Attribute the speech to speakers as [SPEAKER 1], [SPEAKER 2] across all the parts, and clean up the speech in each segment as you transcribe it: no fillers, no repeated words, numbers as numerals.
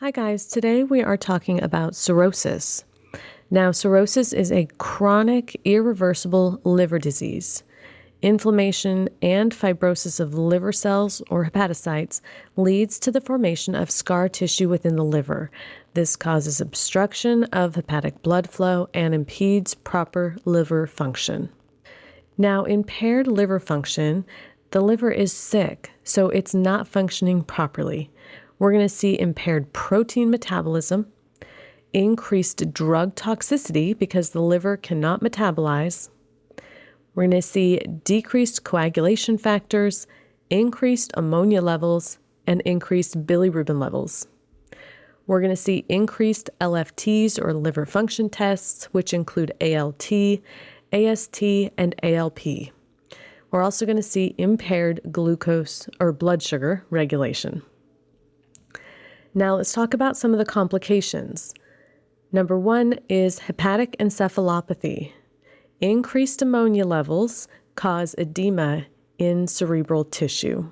[SPEAKER 1] Hi guys, today we are talking about cirrhosis. Now, cirrhosis is a chronic, irreversible liver disease. Inflammation and fibrosis of liver cells or hepatocytes leads to the formation of scar tissue within the liver. This causes obstruction of hepatic blood flow and impedes proper liver function. Now, impaired liver function, the liver is sick, so it's not functioning properly. We're going to see impaired protein metabolism, increased drug toxicity because the liver cannot metabolize. We're going to see decreased coagulation factors, increased ammonia levels, and increased bilirubin levels. We're going to see increased LFTs or liver function tests, which include ALT, AST, and ALP. We're also going to see impaired glucose or blood sugar regulation. Now let's talk about some of the complications. Number one is hepatic encephalopathy. Increased ammonia levels cause edema in cerebral tissue.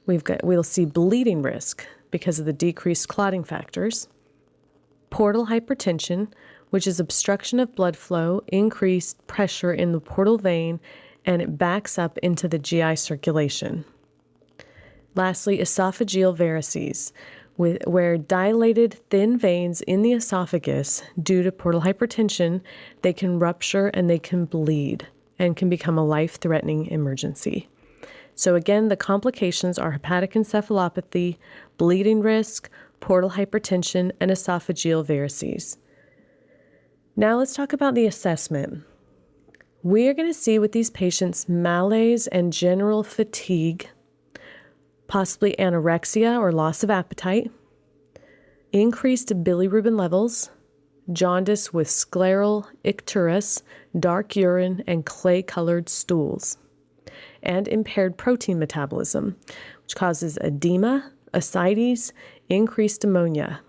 [SPEAKER 1] We'll see bleeding risk because of the decreased clotting factors. Portal hypertension, which is obstruction of blood flow, increased pressure in the portal vein, and it backs up into the GI circulation. Lastly, esophageal varices, where dilated thin veins in the esophagus, due to portal hypertension, they can rupture and they can bleed and can become a life-threatening emergency. So again, the complications are hepatic encephalopathy, bleeding risk, portal hypertension, and esophageal varices. Now let's talk about the assessment. We are going to see with these patients malaise and general fatigue, possibly anorexia or loss of appetite, increased bilirubin levels, jaundice with scleral icterus, dark urine, and clay-colored stools, and impaired protein metabolism, which causes edema, ascites, increased ammonia.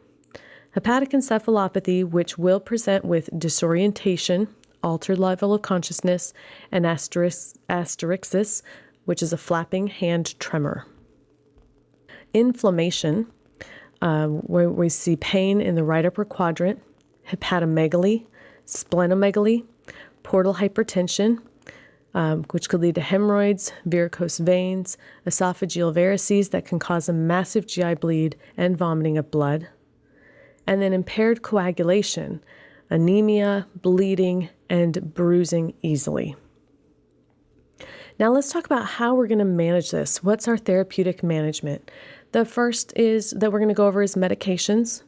[SPEAKER 1] Hepatic encephalopathy, which will present with disorientation, altered level of consciousness, and asterixis, which is a flapping hand tremor. Inflammation, where we see pain in the right upper quadrant, hepatomegaly, splenomegaly, portal hypertension, which could lead to hemorrhoids, varicose veins, esophageal varices that can cause a massive GI bleed and vomiting of blood, and then impaired coagulation, anemia, bleeding, and bruising easily. Now let's talk about how we're going to manage this. What's our therapeutic management? The first is that we're going to go over is medications.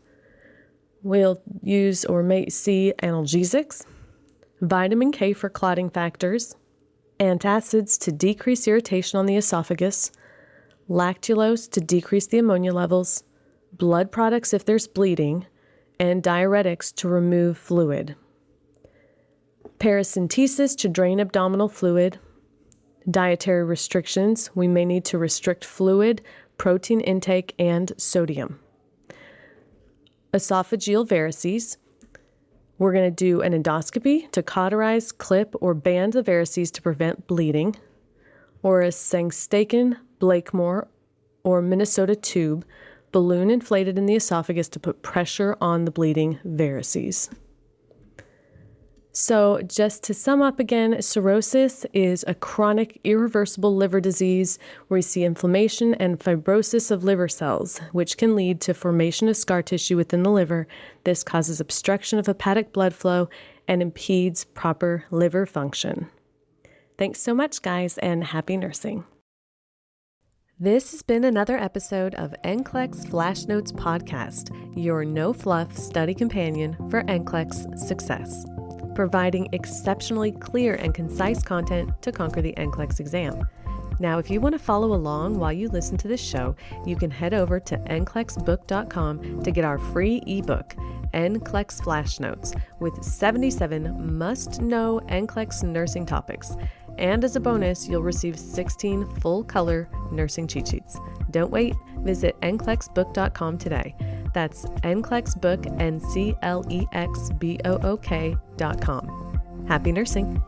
[SPEAKER 1] We'll use or may see analgesics, vitamin K for clotting factors, antacids to decrease irritation on the esophagus, lactulose to decrease the ammonia levels, blood products if there's bleeding, and diuretics to remove fluid. Paracentesis to drain abdominal fluid. Dietary restrictions, we may need to restrict fluid, protein intake, and sodium. Esophageal varices, we're going to do an endoscopy to cauterize, clip, or band the varices to prevent bleeding, or a Sengstaken, Blakemore, or Minnesota tube, balloon inflated in the esophagus to put pressure on the bleeding varices. So just to sum up again, cirrhosis is a chronic, irreversible liver disease where we see inflammation and fibrosis of liver cells, which can lead to formation of scar tissue within the liver. This causes obstruction of hepatic blood flow and impedes proper liver function. Thanks so much, guys, and happy nursing. This has been another episode of NCLEX Flash Notes podcast, your no-fluff study companion for NCLEX success, providing exceptionally clear and concise content to conquer the NCLEX exam. Now, if you want to follow along while you listen to this show, you can head over to nclexbook.com to get our free ebook, NCLEX Flash Notes, with 77 must-know NCLEX nursing topics. And as a bonus, you'll receive 16 full-color nursing cheat sheets. Don't wait. Visit nclexbook.com today. That's NCLEXbook, NCLEXBOOK.com. Happy nursing!